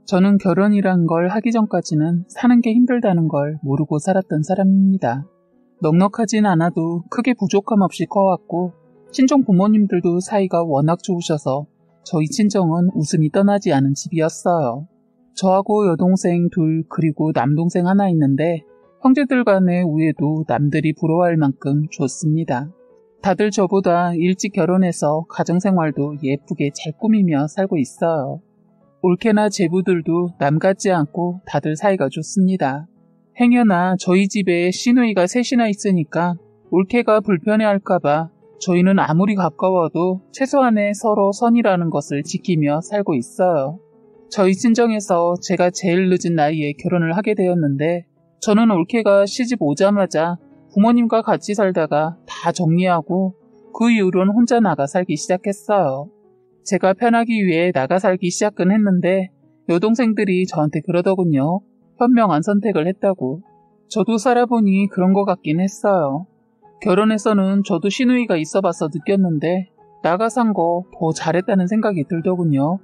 저는 결혼이란 걸 하기 전까지는 사는 게 힘들다는 걸 모르고 살았던 사람입니다. 넉넉하진 않아도 크게 부족함 없이 커왔고 친정 부모님들도 사이가 워낙 좋으셔서 저희 친정은 웃음이 떠나지 않은 집이었어요. 저하고 여동생 둘 그리고 남동생 하나 있는데 형제들 간의 우애도 남들이 부러워할 만큼 좋습니다. 다들 저보다 일찍 결혼해서 가정생활도 예쁘게 잘 꾸미며 살고 있어요. 올케나 제부들도 남 같지 않고 다들 사이가 좋습니다. 행여나 저희 집에 시누이가 셋이나 있으니까 올케가 불편해할까봐 저희는 아무리 가까워도 최소한의 서로 선이라는 것을 지키며 살고 있어요. 저희 친정에서 제가 제일 늦은 나이에 결혼을 하게 되었는데 저는 올케가 시집 오자마자 부모님과 같이 살다가 다 정리하고 그 이후로는 혼자 나가 살기 시작했어요. 제가 편하기 위해 나가 살기 시작은 했는데 여동생들이 저한테 그러더군요. 현명한 선택을 했다고. 저도 살아보니 그런 것 같긴 했어요. 결혼해서는 저도 시누이가 있어봐서 느꼈는데 나가 산 거 더 잘했다는 생각이 들더군요.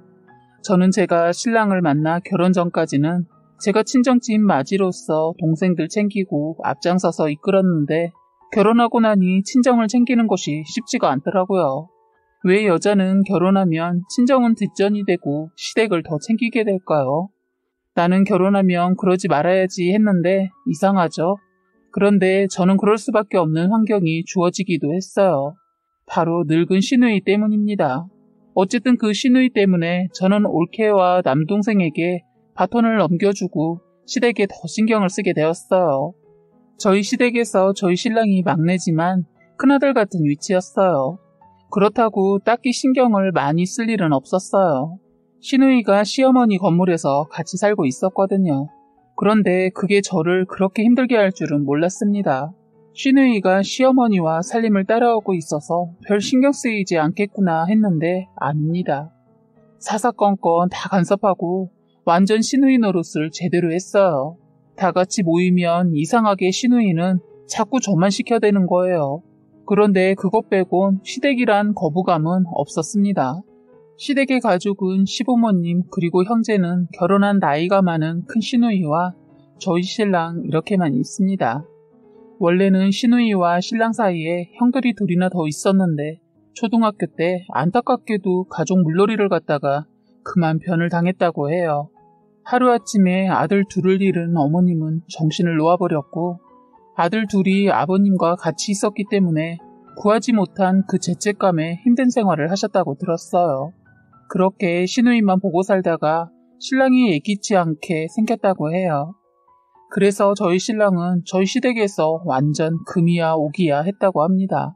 저는 제가 신랑을 만나 결혼 전까지는 제가 친정집 맞이로서 동생들 챙기고 앞장서서 이끌었는데 결혼하고 나니 친정을 챙기는 것이 쉽지가 않더라고요. 왜 여자는 결혼하면 친정은 뒷전이 되고 시댁을 더 챙기게 될까요? 나는 결혼하면 그러지 말아야지 했는데 이상하죠? 그런데 저는 그럴 수밖에 없는 환경이 주어지기도 했어요. 바로 늙은 시누이 때문입니다. 어쨌든 그 시누이 때문에 저는 올케와 남동생에게 바톤을 넘겨주고 시댁에 더 신경을 쓰게 되었어요. 저희 시댁에서 저희 신랑이 막내지만 큰아들 같은 위치였어요. 그렇다고 딱히 신경을 많이 쓸 일은 없었어요. 시누이가 시어머니 건물에서 같이 살고 있었거든요. 그런데 그게 저를 그렇게 힘들게 할 줄은 몰랐습니다. 시누이가 시어머니와 살림을 따라오고 있어서 별 신경 쓰이지 않겠구나 했는데 아닙니다. 사사건건 다 간섭하고 완전 시누이 노릇을 제대로 했어요. 다 같이 모이면 이상하게 시누이는 자꾸 저만 시켜대는 거예요. 그런데 그것 빼곤 시댁이란 거부감은 없었습니다. 시댁의 가족은 시부모님 그리고 형제는 결혼한 나이가 많은 큰 시누이와 저희 신랑 이렇게만 있습니다. 원래는 시누이와 신랑 사이에 형들이 둘이나 더 있었는데 초등학교 때 안타깝게도 가족 물놀이를 갔다가 그만 변을 당했다고 해요. 하루아침에 아들 둘을 잃은 어머님은 정신을 놓아버렸고 아들 둘이 아버님과 같이 있었기 때문에 구하지 못한 그 죄책감에 힘든 생활을 하셨다고 들었어요. 그렇게 시누이만 보고 살다가 신랑이 예기치 않게 생겼다고 해요. 그래서 저희 신랑은 저희 시댁에서 완전 금이야 오기야 했다고 합니다.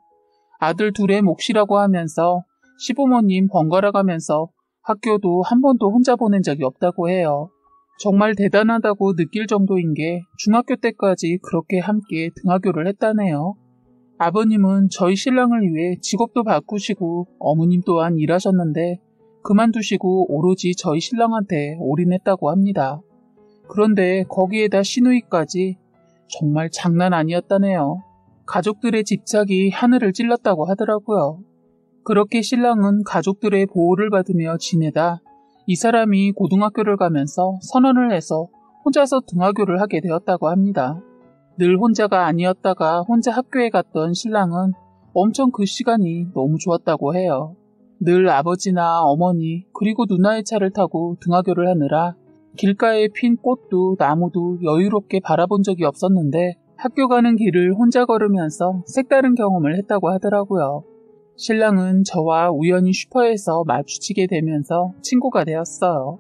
아들 둘의 몫이라고 하면서 시부모님 번갈아 가면서 학교도 한 번도 혼자 보낸 적이 없다고 해요. 정말 대단하다고 느낄 정도인 게 중학교 때까지 그렇게 함께 등하교를 했다네요. 아버님은 저희 신랑을 위해 직업도 바꾸시고 어머님 또한 일하셨는데 그만두시고 오로지 저희 신랑한테 올인했다고 합니다. 그런데 거기에다 시누이까지 정말 장난 아니었다네요. 가족들의 집착이 하늘을 찔렀다고 하더라고요. 그렇게 신랑은 가족들의 보호를 받으며 지내다 이 사람이 고등학교를 가면서 선언을 해서 혼자서 등하교를 하게 되었다고 합니다. 늘 혼자가 아니었다가 혼자 학교에 갔던 신랑은 엄청 그 시간이 너무 좋았다고 해요. 늘 아버지나 어머니 그리고 누나의 차를 타고 등하교를 하느라 길가에 핀 꽃도 나무도 여유롭게 바라본 적이 없었는데 학교 가는 길을 혼자 걸으면서 색다른 경험을 했다고 하더라고요. 신랑은 저와 우연히 슈퍼에서 마주치게 되면서 친구가 되었어요.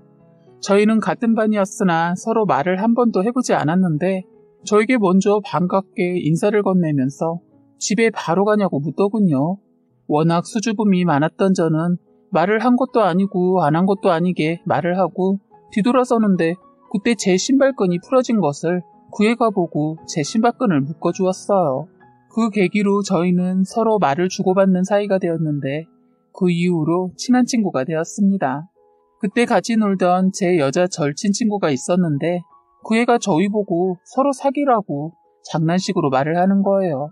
저희는 같은 반이었으나 서로 말을 한 번도 해보지 않았는데 저에게 먼저 반갑게 인사를 건네면서 집에 바로 가냐고 묻더군요. 워낙 수줍음이 많았던 저는 말을 한 것도 아니고 안 한 것도 아니게 말을 하고 뒤돌아서는데 그때 제 신발끈이 풀어진 것을 구해가 보고 제 신발끈을 묶어주었어요. 그 계기로 저희는 서로 말을 주고받는 사이가 되었는데 그 이후로 친한 친구가 되었습니다. 그때 같이 놀던 제 여자 절친 친구가 있었는데 그 애가 저희 보고 서로 사귀라고 장난식으로 말을 하는 거예요.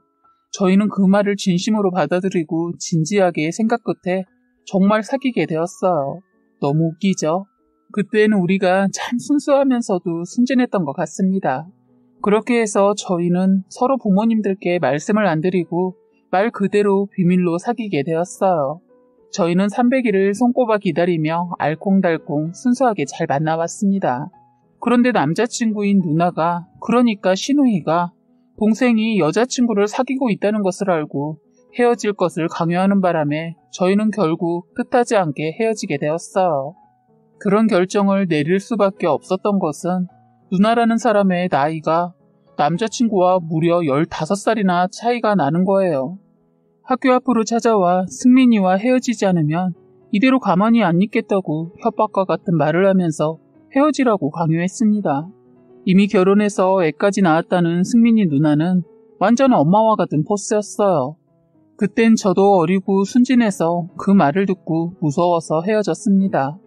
저희는 그 말을 진심으로 받아들이고 진지하게 생각 끝에 정말 사귀게 되었어요. 너무 웃기죠? 그때는 우리가 참 순수하면서도 순진했던 것 같습니다. 그렇게 해서 저희는 서로 부모님들께 말씀을 안 드리고 말 그대로 비밀로 사귀게 되었어요. 저희는 300일을 손꼽아 기다리며 알콩달콩 순수하게 잘 만나왔습니다. 그런데 남자친구인 누나가, 그러니까 신우이가 동생이 여자친구를 사귀고 있다는 것을 알고 헤어질 것을 강요하는 바람에 저희는 결국 뜻하지 않게 헤어지게 되었어요. 그런 결정을 내릴 수밖에 없었던 것은 누나라는 사람의 나이가 남자친구와 무려 15살이나 차이가 나는 거예요. 학교 앞으로 찾아와 승민이와 헤어지지 않으면 이대로 가만히 안 있겠다고 협박과 같은 말을 하면서 헤어지라고 강요했습니다. 이미 결혼해서 애까지 낳았다는 승민이 누나는 완전 엄마와 같은 포스였어요. 그땐 저도 어리고 순진해서 그 말을 듣고 무서워서 헤어졌습니다.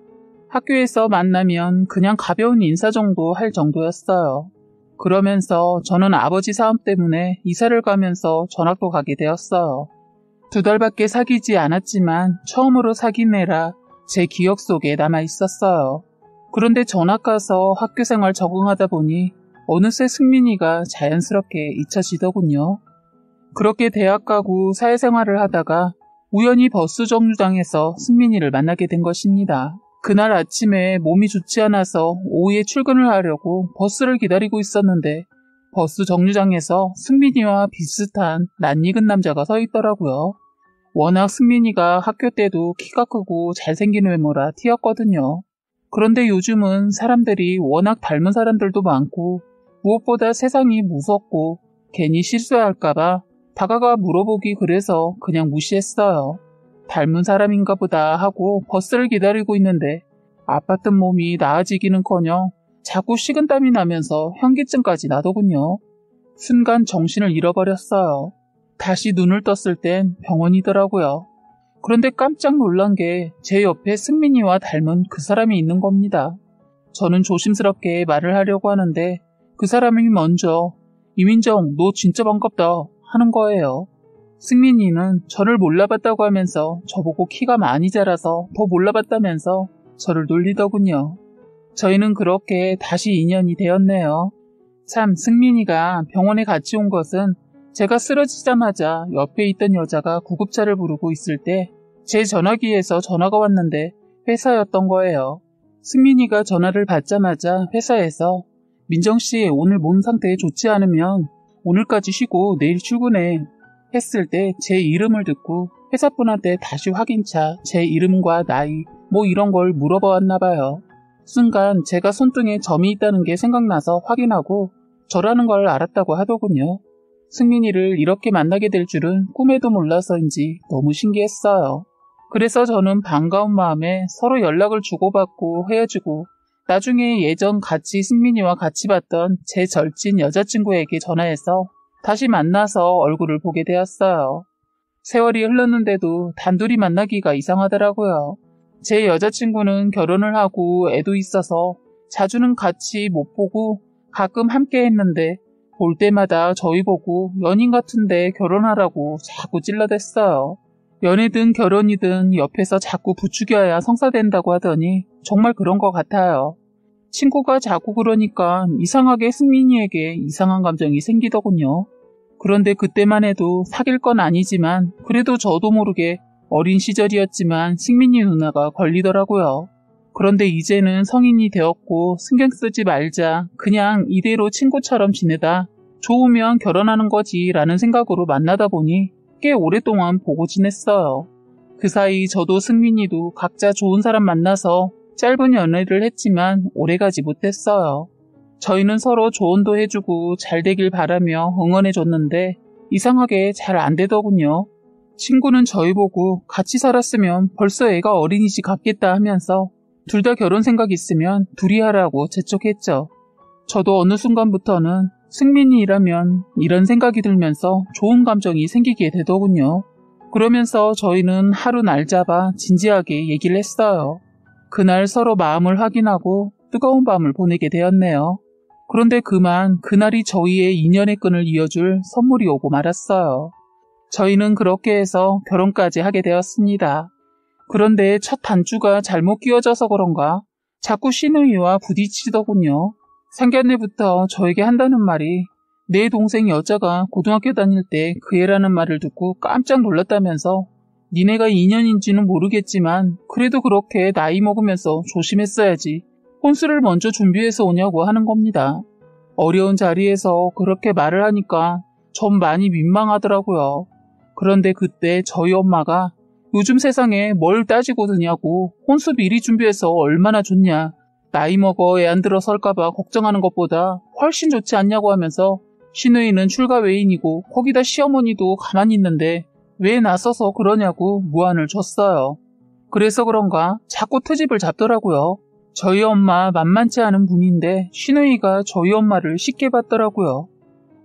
학교에서 만나면 그냥 가벼운 인사 정도 할 정도였어요. 그러면서 저는 아버지 사업 때문에 이사를 가면서 전학도 가게 되었어요. 2달밖에 사귀지 않았지만 처음으로 사귄 애라 제 기억 속에 남아 있었어요. 그런데 전학 가서 학교 생활 적응하다 보니 어느새 승민이가 자연스럽게 잊혀지더군요. 그렇게 대학 가고 사회생활을 하다가 우연히 버스 정류장에서 승민이를 만나게 된 것입니다. 그날 아침에 몸이 좋지 않아서 오후에 출근을 하려고 버스를 기다리고 있었는데 버스 정류장에서 승민이와 비슷한 낯익은 남자가 서 있더라고요. 워낙 승민이가 학교 때도 키가 크고 잘생긴 외모라 튀었거든요. 그런데 요즘은 사람들이 워낙 닮은 사람들도 많고 무엇보다 세상이 무섭고 괜히 실수할까봐 다가가 물어보기 그래서 그냥 무시했어요. 닮은 사람인가 보다 하고 버스를 기다리고 있는데 아팠던 몸이 나아지기는커녕 자꾸 식은땀이 나면서 현기증까지 나더군요. 순간 정신을 잃어버렸어요. 다시 눈을 떴을 땐 병원이더라고요. 그런데 깜짝 놀란 게 제 옆에 승민이와 닮은 그 사람이 있는 겁니다. 저는 조심스럽게 말을 하려고 하는데 그 사람이 먼저 이민정, 너 진짜 반갑다 하는 거예요. 승민이는 저를 몰라봤다고 하면서 저보고 키가 많이 자라서 더 몰라봤다면서 저를 놀리더군요. 저희는 그렇게 다시 인연이 되었네요. 참, 승민이가 병원에 같이 온 것은 제가 쓰러지자마자 옆에 있던 여자가 구급차를 부르고 있을 때 제 전화기에서 전화가 왔는데 회사였던 거예요. 승민이가 전화를 받자마자 회사에서 민정씨, 오늘 몸 상태 좋지 않으면 오늘까지 쉬고 내일 출근해 했을 때 제 이름을 듣고 회사분한테 다시 확인차 제 이름과 나이 뭐 이런 걸 물어보았나 봐요. 순간 제가 손등에 점이 있다는 게 생각나서 확인하고 저라는 걸 알았다고 하더군요. 승민이를 이렇게 만나게 될 줄은 꿈에도 몰라서인지 너무 신기했어요. 그래서 저는 반가운 마음에 서로 연락을 주고받고 헤어지고 나중에 예전 같이 승민이와 같이 봤던 제 절친 여자친구에게 전화해서 다시 만나서 얼굴을 보게 되었어요. 세월이 흘렀는데도 단둘이 만나기가 이상하더라고요. 제 여자친구는 결혼을 하고 애도 있어서 자주는 같이 못 보고 가끔 함께 했는데 볼 때마다 저희 보고 연인 같은데 결혼하라고 자꾸 찔러댔어요. 연애든 결혼이든 옆에서 자꾸 부추겨야 성사된다고 하더니 정말 그런 것 같아요. 친구가 자꾸 그러니까 이상하게 승민이에게 이상한 감정이 생기더군요. 그런데 그때만 해도 사귈 건 아니지만 그래도 저도 모르게 어린 시절이었지만 승민이 누나가 걸리더라고요. 그런데 이제는 성인이 되었고 신경 쓰지 말자, 그냥 이대로 친구처럼 지내다 좋으면 결혼하는 거지 라는 생각으로 만나다 보니 꽤 오랫동안 보고 지냈어요. 그 사이 저도 승민이도 각자 좋은 사람 만나서 짧은 연애를 했지만 오래가지 못했어요. 저희는 서로 조언도 해주고 잘 되길 바라며 응원해줬는데 이상하게 잘 안 되더군요. 친구는 저희 보고 같이 살았으면 벌써 애가 어린이집 갔겠다 하면서 둘 다 결혼 생각 있으면 둘이 하라고 재촉했죠. 저도 어느 순간부터는 승민이라면 이런 생각이 들면서 좋은 감정이 생기게 되더군요. 그러면서 저희는 하루 날 잡아 진지하게 얘기를 했어요. 그날 서로 마음을 확인하고 뜨거운 밤을 보내게 되었네요. 그런데 그만 그날이 저희의 인연의 끈을 이어줄 선물이 오고 말았어요. 저희는 그렇게 해서 결혼까지 하게 되었습니다. 그런데 첫 단추가 잘못 끼워져서 그런가 자꾸 시누이와 부딪히더군요. 상견례부터 저에게 한다는 말이 내 동생 여자가 고등학교 다닐 때 그 애라는 말을 듣고 깜짝 놀랐다면서 니네가 인연인지는 모르겠지만 그래도 그렇게 나이 먹으면서 조심했어야지. 혼수를 먼저 준비해서 오냐고 하는 겁니다. 어려운 자리에서 그렇게 말을 하니까 전 많이 민망하더라고요. 그런데 그때 저희 엄마가 요즘 세상에 뭘 따지고 드냐고 혼수 미리 준비해서 얼마나 좋냐. 나이 먹어 애 안 들어설까봐 걱정하는 것보다 훨씬 좋지 않냐고 하면서 시누이는 출가 외인이고 거기다 시어머니도 가만히 있는데 왜 나서서 그러냐고 무안을 줬어요. 그래서 그런가 자꾸 트집을 잡더라고요. 저희 엄마 만만치 않은 분인데 시누이가 저희 엄마를 쉽게 봤더라고요.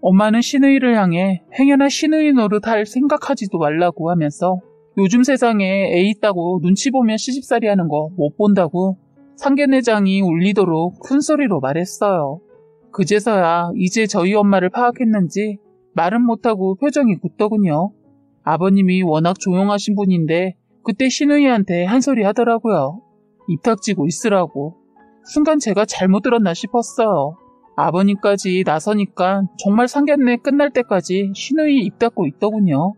엄마는 시누이를 향해 행여나 시누이 노릇할 생각하지도 말라고 하면서 요즘 세상에 애 있다고 눈치 보면 시집살이 하는 거 못 본다고 상견례장이 울리도록 큰 소리로 말했어요. 그제서야 이제 저희 엄마를 파악했는지 말은 못하고 표정이 굳더군요. 아버님이 워낙 조용하신 분인데 그때 시누이한테 한 소리 하더라고요. 입 닥치고 있으라고. 순간 제가 잘못 들었나 싶었어요. 아버님까지 나서니까 정말 상견례 끝날 때까지 시누이 입 닫고 있더군요.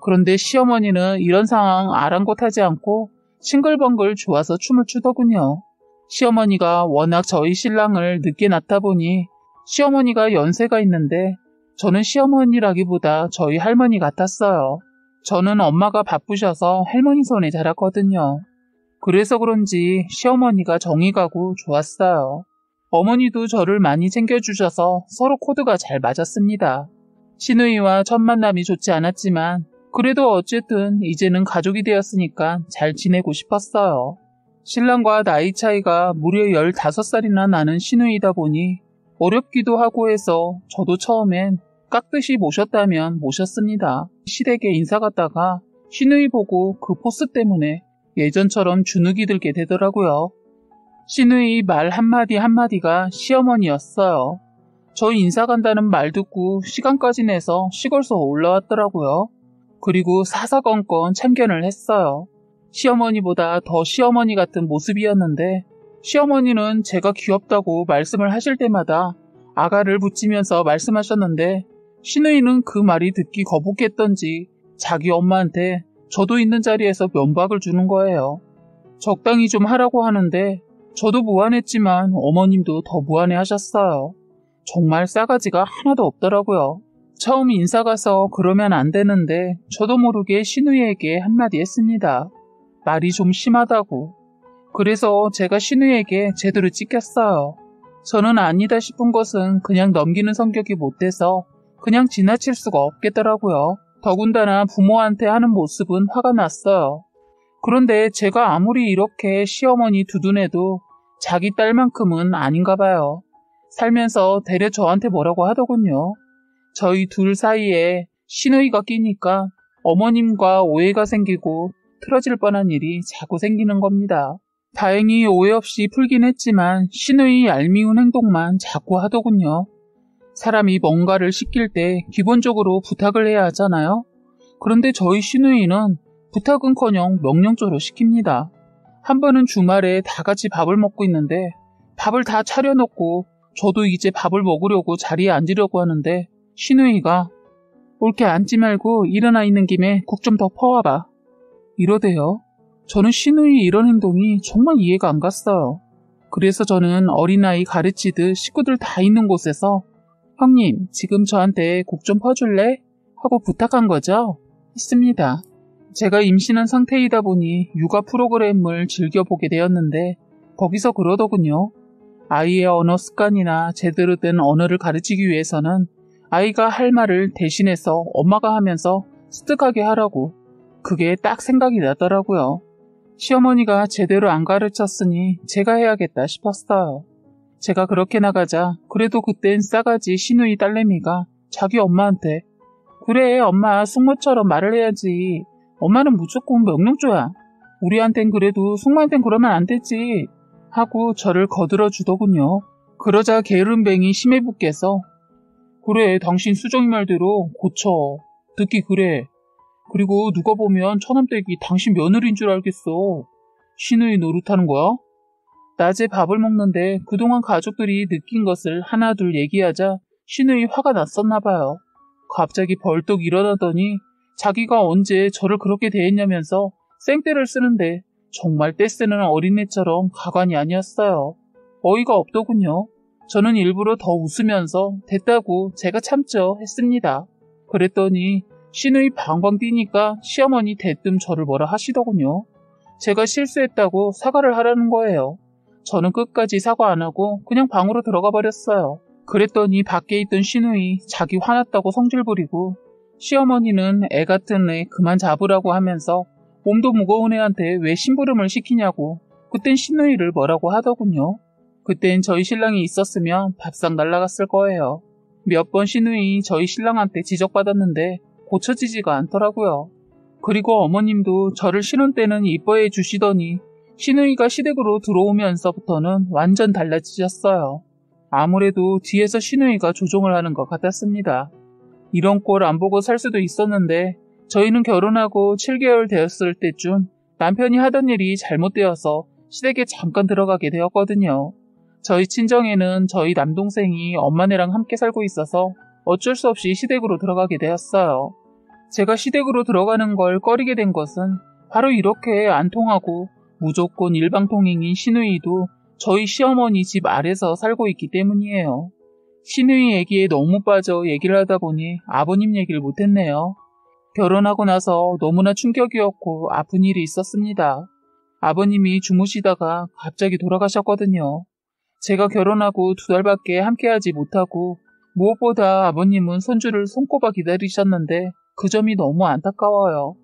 그런데 시어머니는 이런 상황 아랑곳하지 않고 싱글벙글 좋아서 춤을 추더군요. 시어머니가 워낙 저희 신랑을 늦게 낳다 보니 시어머니가 연세가 있는데 저는 시어머니라기보다 저희 할머니 같았어요. 저는 엄마가 바쁘셔서 할머니 손에 자랐거든요. 그래서 그런지 시어머니가 정이 가고 좋았어요. 어머니도 저를 많이 챙겨주셔서 서로 코드가 잘 맞았습니다. 시누이와 첫 만남이 좋지 않았지만 그래도 어쨌든 이제는 가족이 되었으니까 잘 지내고 싶었어요. 신랑과 나이 차이가 무려 15살이나 나는 시누이다 보니 어렵기도 하고 해서 저도 처음엔 깍듯이 모셨다면 모셨습니다. 시댁에 인사 갔다가 시누이 보고 그 포스 때문에 예전처럼 주눅이 들게 되더라고요. 시누이 말 한마디 한마디가 시어머니였어요. 저 인사 간다는 말 듣고 시간까지 내서 시골서 올라왔더라고요. 그리고 사사건건 참견을 했어요. 시어머니보다 더 시어머니 같은 모습이었는데 시어머니는 제가 귀엽다고 말씀을 하실 때마다 아가를 붙이면서 말씀하셨는데 시누이는 그 말이 듣기 거북했던지 자기 엄마한테 저도 있는 자리에서 면박을 주는 거예요. 적당히 좀 하라고 하는데 저도 무안했지만 어머님도 더 무안해 하셨어요. 정말 싸가지가 하나도 없더라고요. 처음 인사 가서 그러면 안 되는데 저도 모르게 시누이에게 한마디 했습니다. 말이 좀 심하다고. 그래서 제가 시누이에게 제대로 찍혔어요. 저는 아니다 싶은 것은 그냥 넘기는 성격이 못 돼서 그냥 지나칠 수가 없겠더라고요. 더군다나 부모한테 하는 모습은 화가 났어요. 그런데 제가 아무리 이렇게 시어머니 두둔해도 자기 딸만큼은 아닌가 봐요. 살면서 대려 저한테 뭐라고 하더군요. 저희 둘 사이에 시누이가 끼니까 어머님과 오해가 생기고 틀어질 뻔한 일이 자꾸 생기는 겁니다. 다행히 오해 없이 풀긴 했지만 시누이 얄미운 행동만 자꾸 하더군요. 사람이 뭔가를 시킬 때 기본적으로 부탁을 해야 하잖아요. 그런데 저희 시누이는 부탁은커녕 명령조로 시킵니다. 한 번은 주말에 다 같이 밥을 먹고 있는데 밥을 다 차려놓고 저도 이제 밥을 먹으려고 자리에 앉으려고 하는데 시누이가 옳게 앉지 말고 일어나 있는 김에 국 좀 더 퍼와봐. 이러대요. 저는 시누이 이런 행동이 정말 이해가 안 갔어요. 그래서 저는 어린아이 가르치듯 식구들 다 있는 곳에서 형님, 지금 저한테 국 좀 퍼줄래? 하고 부탁한 거죠. 했습니다. 제가 임신한 상태이다 보니 육아 프로그램을 즐겨보게 되었는데 거기서 그러더군요. 아이의 언어 습관이나 제대로 된 언어를 가르치기 위해서는 아이가 할 말을 대신해서 엄마가 하면서 습득하게 하라고. 그게 딱 생각이 나더라고요. 시어머니가 제대로 안 가르쳤으니 제가 해야겠다 싶었어요. 제가 그렇게 나가자 그래도 그땐 싸가지 시누이 딸내미가 자기 엄마한테 그래 엄마 숙모처럼 말을 해야지. 엄마는 무조건 명령조야. 우리한텐 그래도 숙모한텐 그러면 안 되지. 하고 저를 거들어 주더군요. 그러자 게으름뱅이 심해붓께서 그래 당신 수정이 말대로 고쳐. 듣기 그래. 그리고 누가 보면 처남댁이 당신 며느리인 줄 알겠어. 시누이 노릇하는 거야? 낮에 밥을 먹는데 그동안 가족들이 느낀 것을 하나둘 얘기하자 시누이 화가 났었나 봐요. 갑자기 벌떡 일어나더니 자기가 언제 저를 그렇게 대했냐면서 생떼를 쓰는데 정말 떼쓰는 어린애처럼 가관이 아니었어요. 어이가 없더군요. 저는 일부러 더 웃으면서 됐다고 제가 참죠 했습니다. 그랬더니 시누이 방방 뛰니까 시어머니 대뜸 저를 뭐라 하시더군요. 제가 실수했다고 사과를 하라는 거예요. 저는 끝까지 사과 안 하고 그냥 방으로 들어가 버렸어요. 그랬더니 밖에 있던 시누이 자기 화났다고 성질 부리고 시어머니는 애 같은 애 그만 잡으라고 하면서 몸도 무거운 애한테 왜 심부름을 시키냐고 그땐 시누이를 뭐라고 하더군요. 그땐 저희 신랑이 있었으면 밥상 날라갔을 거예요. 몇 번 시누이 저희 신랑한테 지적받았는데 고쳐지지가 않더라고요. 그리고 어머님도 저를 신혼 때는 이뻐해 주시더니 시누이가 시댁으로 들어오면서부터는 완전 달라지셨어요. 아무래도 뒤에서 시누이가 조종을 하는 것 같았습니다. 이런 꼴 안 보고 살 수도 있었는데 저희는 결혼하고 7개월 되었을 때쯤 남편이 하던 일이 잘못되어서 시댁에 잠깐 들어가게 되었거든요. 저희 친정에는 저희 남동생이 엄마네랑 함께 살고 있어서 어쩔 수 없이 시댁으로 들어가게 되었어요. 제가 시댁으로 들어가는 걸 꺼리게 된 것은 바로 이렇게 안 통하고 무조건 일방통행인 시누이도 저희 시어머니 집 아래서 살고 있기 때문이에요. 시누이 얘기에 너무 빠져 얘기를 하다 보니 아버님 얘기를 못했네요. 결혼하고 나서 너무나 충격이었고 아픈 일이 있었습니다. 아버님이 주무시다가 갑자기 돌아가셨거든요. 제가 결혼하고 2달밖에 함께하지 못하고 무엇보다 아버님은 손주를 손꼽아 기다리셨는데 그 점이 너무 안타까워요.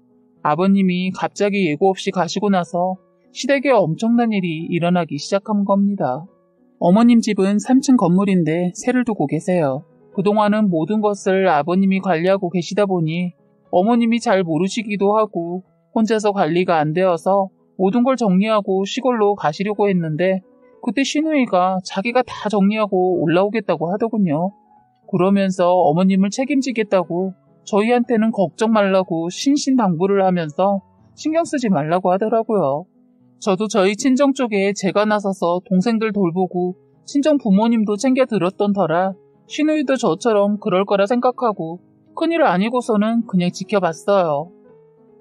아버님이 갑자기 예고 없이 가시고 나서 시댁에 엄청난 일이 일어나기 시작한 겁니다. 어머님 집은 3층 건물인데 새를 두고 계세요. 그동안은 모든 것을 아버님이 관리하고 계시다 보니 어머님이 잘 모르시기도 하고 혼자서 관리가 안 되어서 모든 걸 정리하고 시골로 가시려고 했는데 그때 시누이가 자기가 다 정리하고 올라오겠다고 하더군요. 그러면서 어머님을 책임지겠다고 저희한테는 걱정 말라고 신신당부를 하면서 신경 쓰지 말라고 하더라고요. 저도 저희 친정 쪽에 제가 나서서 동생들 돌보고 친정 부모님도 챙겨 들었던 터라 시누이도 저처럼 그럴 거라 생각하고 큰일 아니고서는 그냥 지켜봤어요.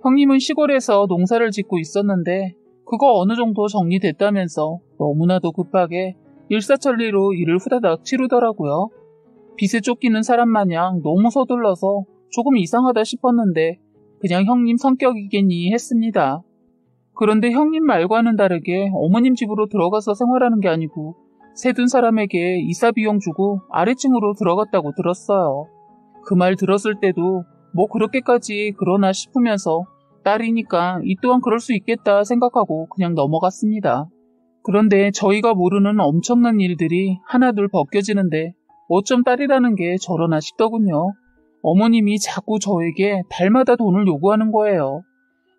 형님은 시골에서 농사를 짓고 있었는데 그거 어느 정도 정리됐다면서 너무나도 급하게 일사천리로 일을 후다닥 치르더라고요. 빚에 쫓기는 사람 마냥 너무 서둘러서 조금 이상하다 싶었는데 그냥 형님 성격이겠니 했습니다. 그런데 형님 말과는 다르게 어머님 집으로 들어가서 생활하는 게 아니고 세둔 사람에게 이사 비용 주고 아래층으로 들어갔다고 들었어요. 그 말 들었을 때도 뭐 그렇게까지 그러나 싶으면서 딸이니까 이 또한 그럴 수 있겠다 생각하고 그냥 넘어갔습니다. 그런데 저희가 모르는 엄청난 일들이 하나둘 벗겨지는데 어쩜 딸이라는 게 저러나 싶더군요. 어머님이 자꾸 저에게 달마다 돈을 요구하는 거예요.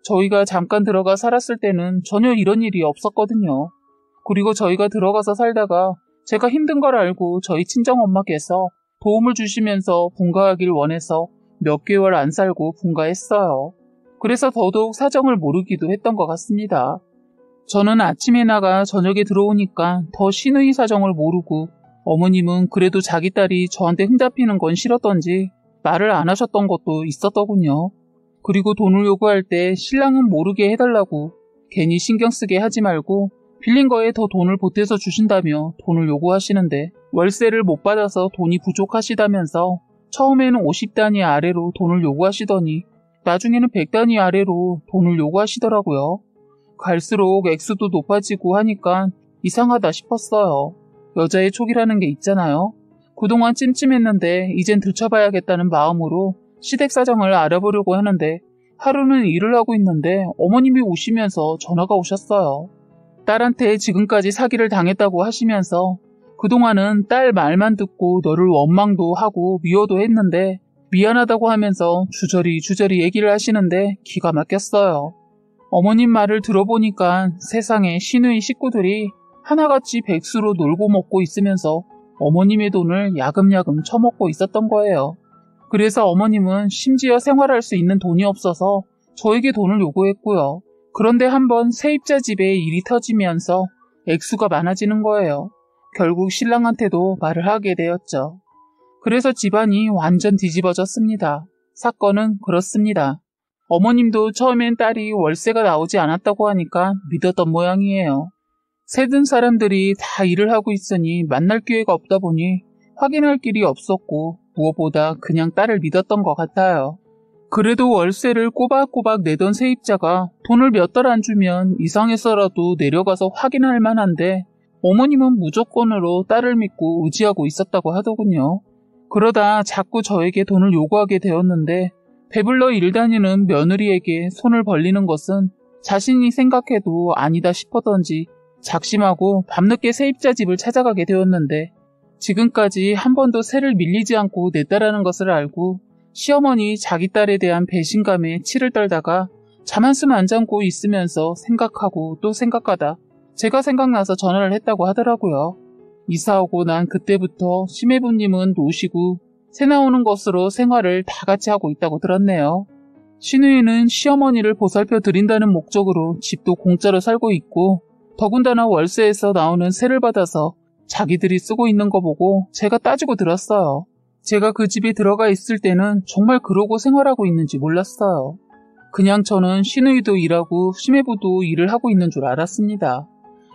저희가 잠깐 들어가 살았을 때는 전혀 이런 일이 없었거든요. 그리고 저희가 들어가서 살다가 제가 힘든 걸 알고 저희 친정엄마께서 도움을 주시면서 분가하길 원해서 몇 개월 안 살고 분가했어요. 그래서 더더욱 사정을 모르기도 했던 것 같습니다. 저는 아침에 나가 저녁에 들어오니까 더 시누이 사정을 모르고 어머님은 그래도 자기 딸이 저한테 흠잡히는 건 싫었던지 말을 안 하셨던 것도 있었더군요. 그리고 돈을 요구할 때 신랑은 모르게 해달라고 괜히 신경 쓰게 하지 말고 빌린 거에 더 돈을 보태서 주신다며 돈을 요구하시는데 월세를 못 받아서 돈이 부족하시다면서 처음에는 50단위 아래로 돈을 요구하시더니 나중에는 100단위 아래로 돈을 요구하시더라고요. 갈수록 액수도 높아지고 하니까 이상하다 싶었어요. 여자의 촉이라는 게 있잖아요. 그동안 찜찜했는데 이젠 들춰봐야겠다는 마음으로 시댁 사정을 알아보려고 하는데 하루는 일을 하고 있는데 어머님이 오시면서 전화가 오셨어요. 딸한테 지금까지 사기를 당했다고 하시면서 그동안은 딸 말만 듣고 너를 원망도 하고 미워도 했는데 미안하다고 하면서 주저리 얘기를 하시는데 기가 막혔어요. 어머님 말을 들어보니까 세상에 시누이 식구들이 하나같이 백수로 놀고 먹고 있으면서 어머님의 돈을 야금야금 처먹고 있었던 거예요. 그래서 어머님은 심지어 생활할 수 있는 돈이 없어서 저에게 돈을 요구했고요. 그런데 한번 세입자 집에 일이 터지면서 액수가 많아지는 거예요. 결국 신랑한테도 말을 하게 되었죠. 그래서 집안이 완전 뒤집어졌습니다. 사건은 그렇습니다. 어머님도 처음엔 딸이 월세가 나오지 않았다고 하니까 믿었던 모양이에요. 세든 사람들이 다 일을 하고 있으니 만날 기회가 없다 보니 확인할 길이 없었고 무엇보다 그냥 딸을 믿었던 것 같아요. 그래도 월세를 꼬박꼬박 내던 세입자가 돈을 몇 달 안 주면 이상해서라도 내려가서 확인할 만한데 어머님은 무조건으로 딸을 믿고 의지하고 있었다고 하더군요. 그러다 자꾸 저에게 돈을 요구하게 되었는데 배불러 일 다니는 며느리에게 손을 벌리는 것은 자신이 생각해도 아니다 싶었던지 작심하고 밤늦게 세입자 집을 찾아가게 되었는데 지금까지 한 번도 세를 밀리지 않고 냈다라는 것을 알고 시어머니 자기 딸에 대한 배신감에 치를 떨다가 잠 한숨 안 자고 있으면서 생각하고 또 생각하다 제가 생각나서 전화를 했다고 하더라고요. 이사 오고 난 그때부터 시매부님은 노시고 새 나오는 것으로 생활을 다 같이 하고 있다고 들었네요. 시누이는 시어머니를 보살펴 드린다는 목적으로 집도 공짜로 살고 있고 더군다나 월세에서 나오는 세를 받아서 자기들이 쓰고 있는 거 보고 제가 따지고 들었어요. 제가 그 집에 들어가 있을 때는 정말 그러고 생활하고 있는지 몰랐어요. 그냥 저는 시누이도 일하고 시매부도 일을 하고 있는 줄 알았습니다.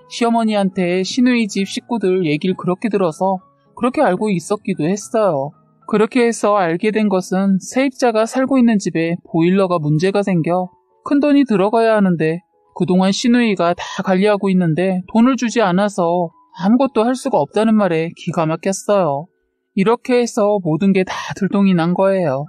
시어머니한테 시누이 집 식구들 얘기를 그렇게 들어서 그렇게 알고 있었기도 했어요. 그렇게 해서 알게 된 것은 세입자가 살고 있는 집에 보일러가 문제가 생겨 큰돈이 들어가야 하는데 그동안 시누이가 다 관리하고 있는데 돈을 주지 않아서 아무것도 할 수가 없다는 말에 기가 막혔어요. 이렇게 해서 모든 게 다 들통이 난 거예요.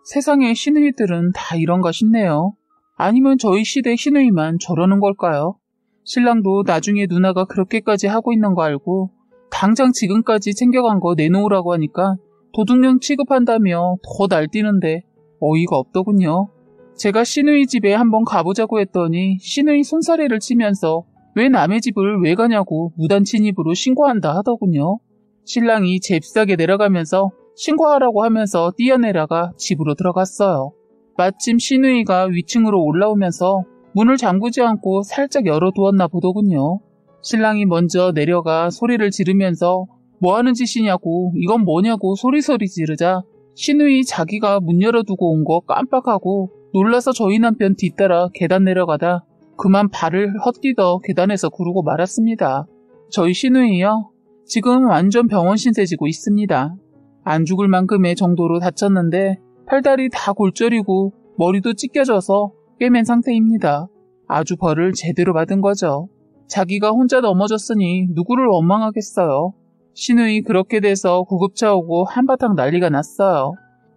세상에 시누이들은 다 이런가 싶네요. 아니면 저희 시대 시누이만 저러는 걸까요? 신랑도 나중에 누나가 그렇게까지 하고 있는 거 알고 당장 지금까지 챙겨간 거 내놓으라고 하니까 도둑년 취급한다며 더 날뛰는데 어이가 없더군요. 제가 시누이 집에 한번 가보자고 했더니 시누이 손사래를 치면서 왜 남의 집을 왜 가냐고 무단 침입으로 신고한다 하더군요. 신랑이 잽싸게 내려가면서 신고하라고 하면서 뛰어내려가 집으로 들어갔어요. 마침 시누이가 위층으로 올라오면서 문을 잠그지 않고 살짝 열어두었나 보더군요. 신랑이 먼저 내려가 소리를 지르면서 뭐 하는 짓이냐고 이건 뭐냐고 소리소리 지르자 시누이 자기가 문 열어두고 온 거 깜빡하고 놀라서 저희 남편 뒤따라 계단 내려가다 그만 발을 헛디뎌 계단에서 구르고 말았습니다. 저희 시누이요? 지금 완전 병원 신세 지고 있습니다. 안 죽을 만큼의 정도로 다쳤는데 팔다리 다 골절이고 머리도 찢겨져서 꿰맨 상태입니다. 아주 벌을 제대로 받은 거죠. 자기가 혼자 넘어졌으니 누구를 원망하겠어요. 시누이 그렇게 돼서 구급차 오고 한바탕 난리가 났어요.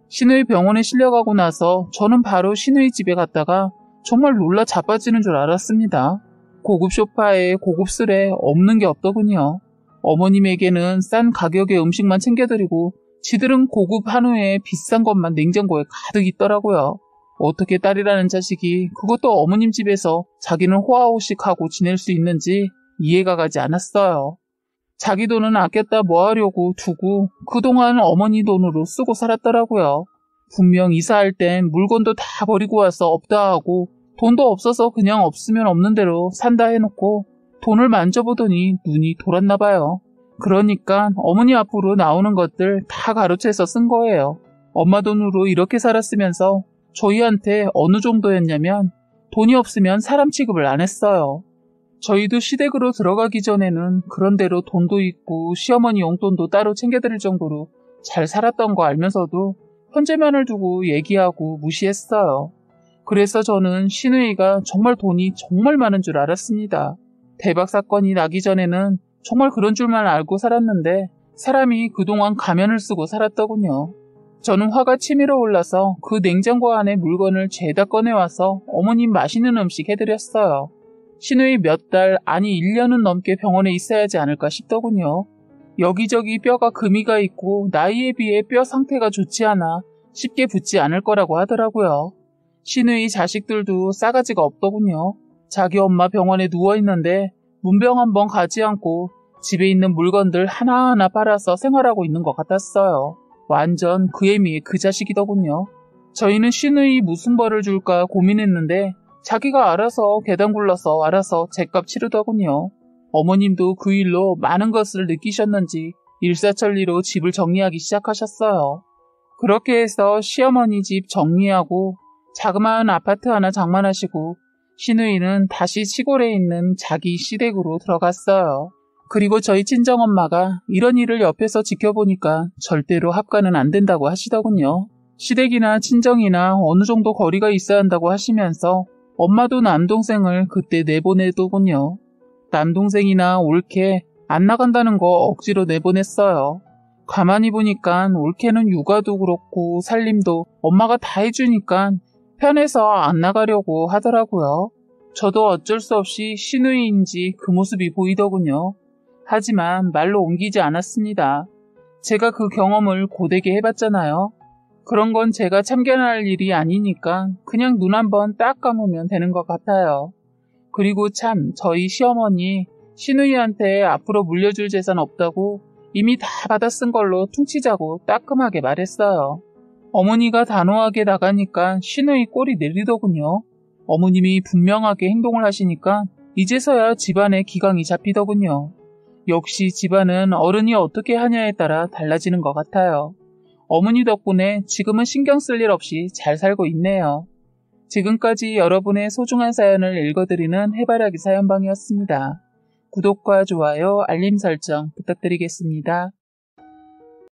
시누이 병원에 실려가고 나서 저는 바로 시누이 집에 갔다가 정말 놀라 자빠지는 줄 알았습니다. 고급 소파에 고급 술에 없는 게 없더군요. 어머님에게는 싼 가격의 음식만 챙겨드리고 지들은 고급 한우에 비싼 것만 냉장고에 가득 있더라고요. 어떻게 딸이라는 자식이 그것도 어머님 집에서 자기는 호화호식하고 지낼 수 있는지 이해가 가지 않았어요. 자기 돈은 아꼈다 뭐하려고 두고 그동안 어머니 돈으로 쓰고 살았더라고요. 분명 이사할 땐 물건도 다 버리고 와서 없다 하고 돈도 없어서 그냥 없으면 없는 대로 산다 해놓고 돈을 만져보더니 눈이 돌았나 봐요. 그러니까 어머니 앞으로 나오는 것들 다 가로채서 쓴 거예요. 엄마 돈으로 이렇게 살았으면서 저희한테 어느 정도였냐면 돈이 없으면 사람 취급을 안 했어요. 저희도 시댁으로 들어가기 전에는 그런대로 돈도 있고 시어머니 용돈도 따로 챙겨드릴 정도로 잘 살았던 거 알면서도 현재만을 두고 얘기하고 무시했어요. 그래서 저는 시누이가 정말 돈이 정말 많은 줄 알았습니다. 대박 사건이 나기 전에는 정말 그런 줄만 알고 살았는데 사람이 그동안 가면을 쓰고 살았더군요. 저는 화가 치밀어 올라서 그 냉장고 안에 물건을 죄다 꺼내와서 어머님 맛있는 음식 해드렸어요. 시누이 몇 달, 아니 1년은 넘게 병원에 있어야 하지 않을까 싶더군요. 여기저기 뼈가 금이가 있고 나이에 비해 뼈 상태가 좋지 않아 쉽게 붙지 않을 거라고 하더라고요. 시누이 자식들도 싸가지가 없더군요. 자기 엄마 병원에 누워있는데 문병 한번 가지 않고 집에 있는 물건들 하나하나 빨아서 생활하고 있는 것 같았어요. 완전 그 애미의 그 자식이더군요. 저희는 시누이 무슨 벌을 줄까 고민했는데 자기가 알아서 계단 굴러서 알아서 죗값 치르더군요. 어머님도 그 일로 많은 것을 느끼셨는지 일사천리로 집을 정리하기 시작하셨어요. 그렇게 해서 시어머니 집 정리하고 자그마한 아파트 하나 장만하시고 시누이는 다시 시골에 있는 자기 시댁으로 들어갔어요. 그리고 저희 친정엄마가 이런 일을 옆에서 지켜보니까 절대로 합가는 안 된다고 하시더군요. 시댁이나 친정이나 어느 정도 거리가 있어야 한다고 하시면서 엄마도 남동생을 그때 내보내더군요. 남동생이나 올케 안 나간다는 거 억지로 내보냈어요. 가만히 보니까 올케는 육아도 그렇고 살림도 엄마가 다 해주니까 편해서 안 나가려고 하더라고요. 저도 어쩔 수 없이 시누이인지 그 모습이 보이더군요. 하지만 말로 옮기지 않았습니다. 제가 그 경험을 고되게 해봤잖아요. 그런 건 제가 참견할 일이 아니니까 그냥 눈 한번 딱 감으면 되는 것 같아요. 그리고 참 저희 시어머니 시누이한테 앞으로 물려줄 재산 없다고 이미 다 받아 쓴 걸로 퉁치자고 따끔하게 말했어요. 어머니가 단호하게 나가니까 시누이 꼴이 내리더군요. 어머님이 분명하게 행동을 하시니까 이제서야 집안의 기강이 잡히더군요. 역시 집안은 어른이 어떻게 하냐에 따라 달라지는 것 같아요. 어머니 덕분에 지금은 신경 쓸 일 없이 잘 살고 있네요. 지금까지 여러분의 소중한 사연을 읽어드리는 해바라기 사연방이었습니다. 구독과 좋아요, 알림 설정 부탁드리겠습니다.